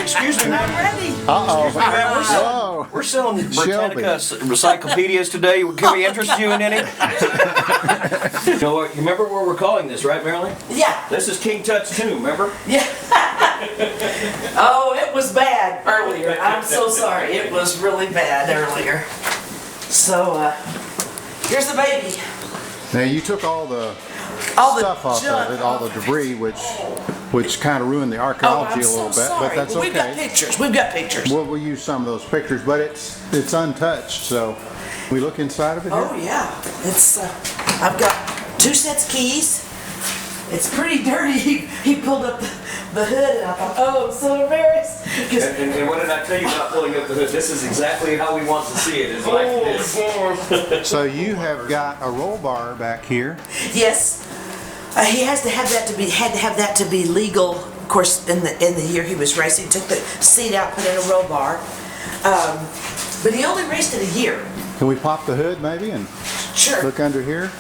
excuse me, man. I'm ready. Uh-oh. We're selling Britannica encyclopedias today. Can we interest you in any? You know what? You remember where we're calling this, right, Marilyn? Yeah. This is King Tut's 2, remember? Yeah. Oh, it was bad earlier. I'm so sorry. It was really bad earlier. So, here's the baby. Now you took all the stuff off junk of it, all the debris, which kind of ruined the archaeology a little bit, but that's We've got okay. pictures. We've got pictures. We'll use some of those pictures, but it's untouched. So we look inside of it here? Oh yeah, it's. I've got 2 sets of keys. It's pretty dirty. He pulled up the hood, and I thought, oh, I'm so embarrassed. And what did I tell you about pulling up the hood? This is exactly how we want to see it. It's like this. So you have got a roll bar back here. Yes, he had to have that to be legal. Of course, in the year he was racing, took the seat out, put in a roll bar. But he only raced it a year. Can we pop the hood maybe and Sure. look under here?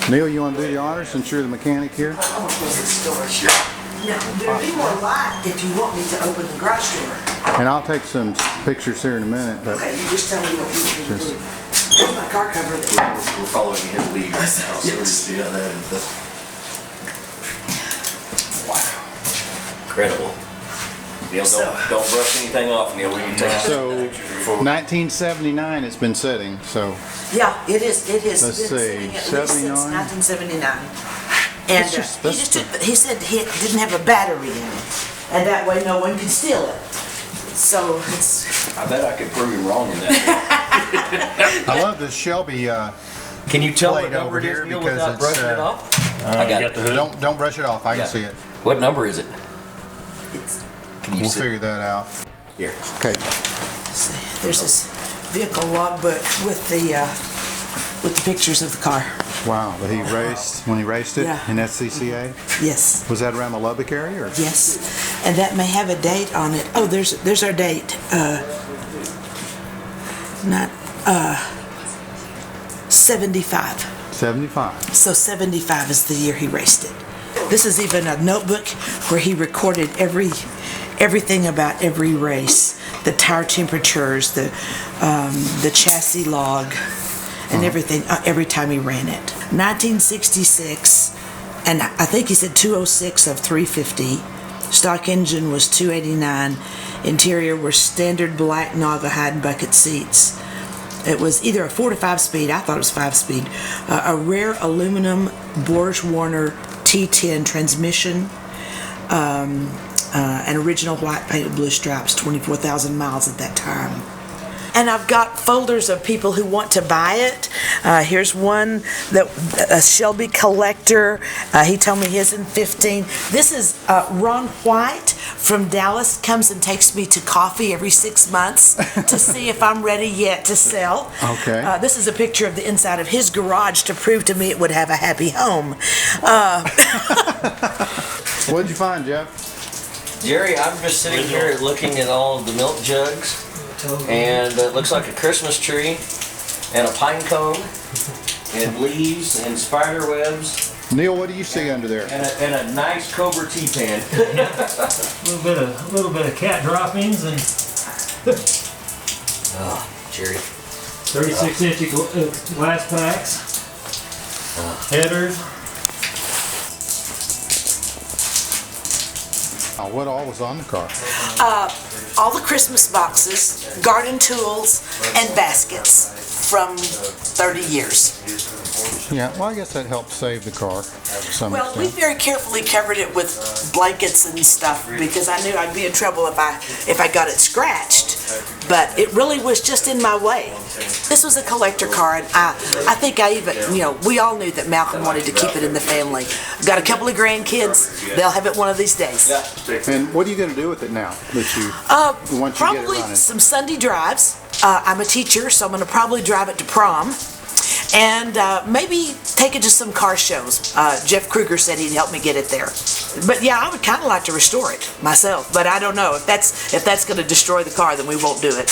Neil, you want to do the honors since you're the mechanic here? I want to close the storage. Now, there'll be more light if you want me to open the garage door. And I'll take some pictures here in a minute. But Okay, you just tell me what you want me to do. There's my car cover. We're following his lead right now, so we're just doing that. Wow. Incredible. Neil, don't brush anything off, Neil. We can take So 1979 it's been sitting, so Yeah, it is. It is. Let's It's been see, sitting at least since 79? 1979. And he said it didn't have a battery in it, and that way no one could steal it. So it's. I bet I could prove you wrong in that. I love this Shelby. Can you tell what Plate number over it is, here Neil, because without it's, brushing it off? I got it. Don't brush it off. I can Yeah. see it. What number is it? It's. Can you We'll see? figure that out. Here. Okay. There's this vehicle logbook with the pictures of the car. Wow. But he raced when he raced it Yeah. in SCCA. Yes. Was that around the Lubbock area? Or? Yes, and that may have a date on it. Oh, there's our date. Not 75. 75. So 75 is the year he raced it. This is even a notebook where he recorded everything about every race, the tire temperatures, the chassis log, and everything every time he ran it. 1966, and I think he said 206 of 350. Stock engine was 289. Interior were standard black Naugahyde bucket seats. It was either a 4 to 5 speed. I thought it was 5 speed. A rare aluminum Borg-Warner T10 transmission. An original white painted blue stripes, 24,000 miles at that time. And I've got folders of people who want to buy it. Here's one, a Shelby collector. He told me his in 15. This is Ron White from Dallas, comes and takes me to coffee every 6 months to see if I'm ready yet to sell. Okay. This is a picture of the inside of his garage to prove to me it would have a happy home. What'd you find, Jeff? Jerry, I'm just sitting here looking at all of the milk jugs, and it looks like a Christmas tree, and a pine cone, and leaves, and spider webs, Neil, what do you see under there? and a nice Cobra tea pan. A little bit of cat droppings and Oh, Jerry. 36-inch glass packs, headers. What all was on the car? All the Christmas boxes, garden tools, and baskets from 30 years. Yeah, well, I guess that helped save the car to some Well, we extent. very carefully covered it with blankets and stuff because I knew I'd be in trouble if I got it scratched. But it really was just in my way. This was a collector car, and I think I even, we all knew that Malcolm wanted to keep it in the family. I've got a couple of grandkids. They'll have it one of these days. And what are you going to do with it now that you once you get it Probably running? some Sunday drives. I'm a teacher, so I'm going to probably drive it to prom. And maybe take it to some car shows. Jeff Krueger said he'd help me get it there. But yeah, I would kind of like to restore it myself. But I don't know if that's going to destroy the car, then we won't do it.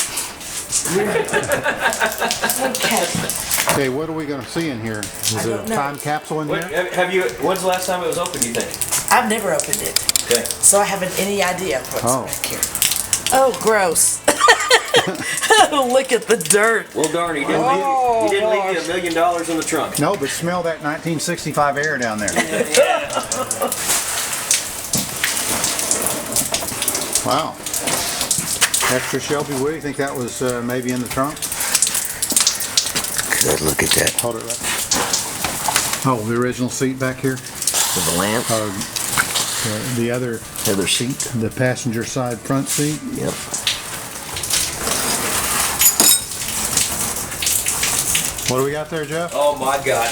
Okay, what are we going to see in here? Is it a don't know. time capsule in here? When's the last time it was open, do you think? I've never opened it. Okay. So I haven't any idea what's Oh. back here. Oh, gross. Look at the dirt. Well, darn, he didn't, he didn't leave you $1 million in the trunk. No, but smell that 1965 air down there. Wow. Extra Shelby, what do you think that was maybe in the trunk? Good, look at that. Hold it right. Oh, the original seat back here? With the lamp. The other Seat. the passenger side front seat? Yep. What do we got there, Jeff? Oh my God.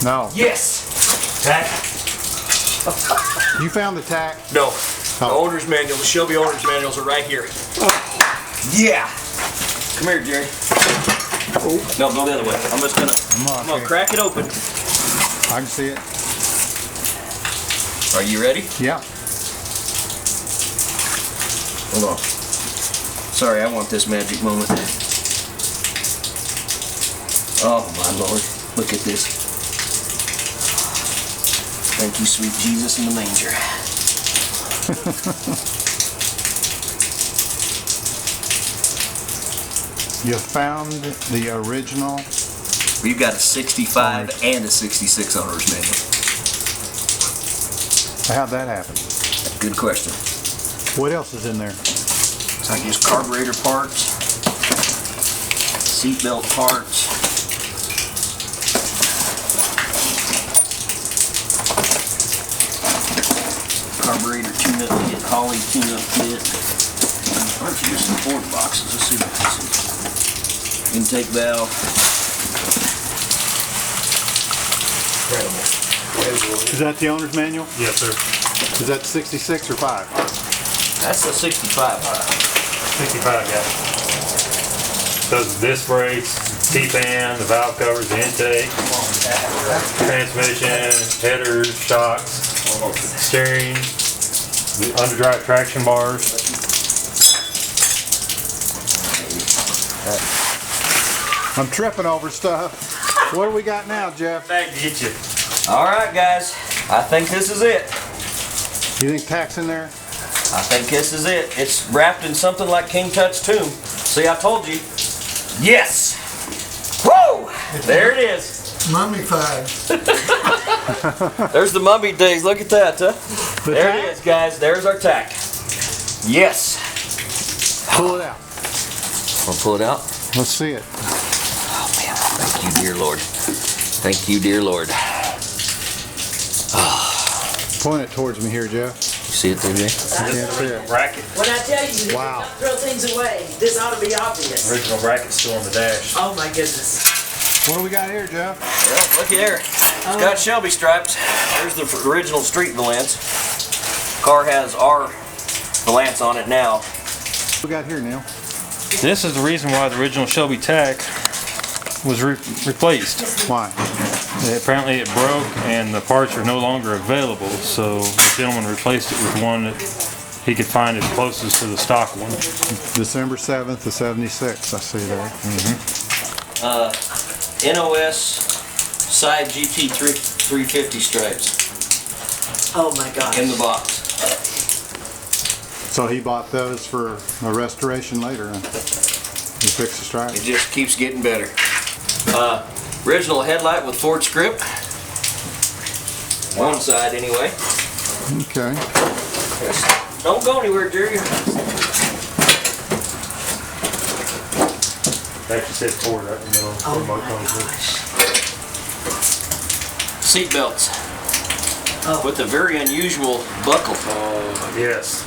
No. Yes. Tack. You found the tack? No. The owner's manual, the Shelby owner's manuals are right here. Yeah. Come here, Jerry. No, go the other way. I'm just gonna, I'm gonna crack it open. I can see it. Are you ready? Yeah. Hold on. Sorry, I want this magic moment. Oh my Lord, look at this. Thank you, sweet Jesus in the manger. You found the original. We've got a 65 and a 66 owner's manual. How'd that happen? Good question. What else is in there? It's like just carburetor parts, seatbelt parts. Carburetor tune-up kit, Holly tune-up kit. Aren't you just in Ford boxes? Let's see what this is. Intake valve. Incredible. Is that the owner's manual? Yes, sir. Is that 66 or 5? That's the 65. 65, yeah. Those disc brakes, T-pan, the valve covers, the intake, transmission, headers, shocks, steering, the underdrive traction bars. I'm tripping over stuff. What do we got now, Jeff? Back to get you. All right, guys. I think this is it. You think tack's in there? I think this is it. It's wrapped in something like King Tut's tomb. See, I told you. Yes! Whoa! There it is. Mummified. There's the mummy days. Look at that, huh? There tack? it is, guys. There's our tack. Yes. Pull it out. I'll pull it out. Let's see it. Oh, man. Thank you, dear Lord. Thank you, dear Lord. Point it towards me here, Jeff. You see it there, Jay? I can't see it. Bracket. When I tell you, Wow. don't throw things away. This ought to be obvious. Original bracket's still on the dash. Oh my goodness. What do we got here, Jeff? Well, looky there. It's got Shelby stripes. There's the original street Valance. Car has our Valance on it now. What we got here, Neil? This is the reason why the original Shelby tack was replaced. Why? Apparently it broke and the parts are no longer available, so the gentleman replaced it with one that he could find as closest to the stock one. December 7th of 76, I see there. NOS side GT350 stripes Oh my gosh. in the box. So he bought those for a restoration later. Huh? He fixed the It stripes. just keeps getting better. Original headlight with Ford script. One side anyway. Okay. Don't go anywhere, Jerry. Actually said Ford right in the middle. Oh my Seat belts with a very unusual buckle. Oh, yes.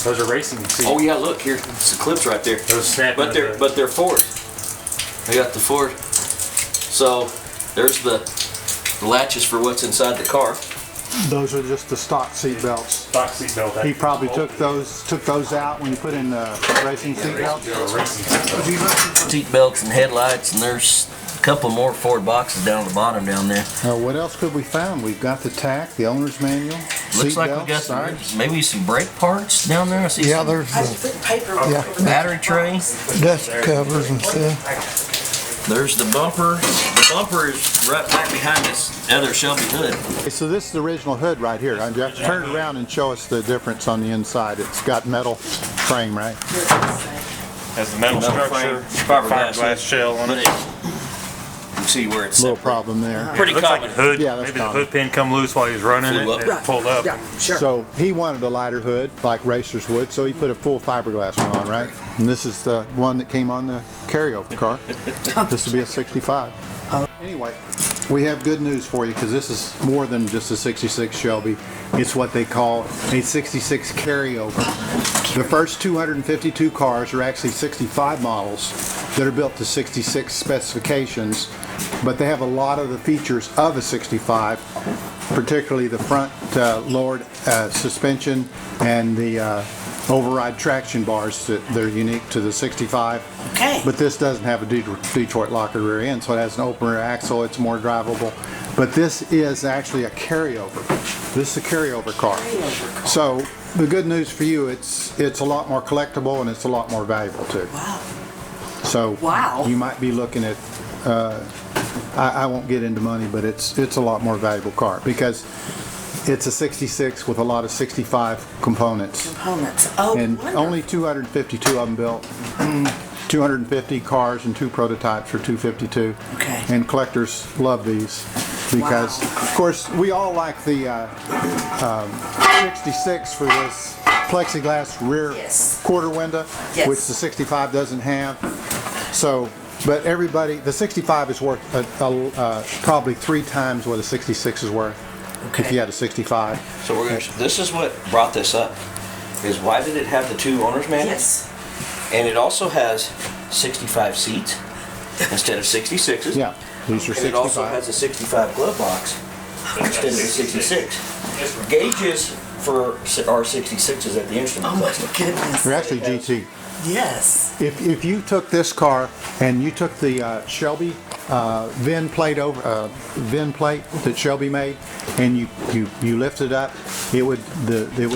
Those are racing seats. Oh yeah, look here. It's the clips right there. Those snap But they're Ford. They got the Ford. So there's the latches for what's inside the car. Those are just the stock seat belts. stock seat belt. He probably took those out when you put in the racing seat belts. Seat belts and headlights, and there's a couple more Ford boxes down at the bottom down there. What else could we find? We've got the tack, the owner's manual, Looks seat like belts, we got sides. maybe some brake parts down there. I see some there's I put paper over battery tray. dust covers and stuff. There's the bumper. The bumper is right back behind this other Shelby hood. Okay, so this is the original hood right here. Jeff, turn it around and show us the difference on the inside. It's got metal frame, right? Has the metal structure, fiberglass shell on it. You see where it's Little separate. problem there. Pretty Looks like common. a hood. Yeah, that's Maybe the common. hood pin come loose while he's running it. Flew up. And it pulled up. Yeah, sure. So he wanted a lighter hood like racers would, so he put a full fiberglass one on, right? And this is the one that came on the carryover car. This will be a 65. Anyway, we have good news for you because this is more than just a 66 Shelby. It's what they call a 66 carryover. The first 252 cars are actually 65 models that are built to 66 specifications, but they have a lot of the features of a 65, particularly the front lowered suspension and the override traction bars that they're unique to the 65. Okay. But this doesn't have a Detroit locker rear end, so it has an open rear axle. It's more drivable. But this is actually a carryover. This is a carryover car. So the good news for you, it's a lot more collectible and it's a lot more valuable too. Wow. So Wow. you might be looking at, I won't get into money, but it's a lot more valuable car because it's a 66 with a lot of 65 components. Components. Oh, And wonderful. only 252 of them built. 250 cars and 2 prototypes for 252. Okay. And collectors love these because, of course, we all like the 66 for this plexiglass rear Yes. quarter window, Yes. which the 65 doesn't have. So, but everybody, the 65 is worth probably 3 times what a 66 is worth. Okay. If you had a 65. So we're gonna. This is what brought this up. Is why did it have the 2 owners manuals? Yes. And it also has 65 seats instead of 66s. Yeah, these are And it also 65. has a 65 glove box instead of a 66. Gauges for our 66s at the instrument Oh my cluster. goodness. They're actually GT. Yes. If you took this car and you took the Shelby VIN plate that Shelby made, and you lift it up, it would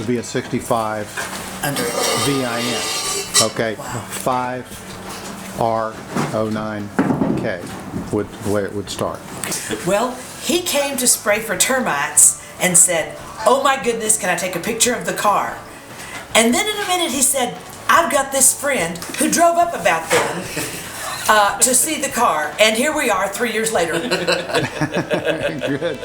be a 65 Under it. VIN. Okay, 5R09K would the way it would start. Well, he came to spray for termites and said, "Oh my goodness, can I take a picture of the car?" And then in a minute he said, "I've got this friend who drove up about then to see the car." And here we are 3 years later. Good.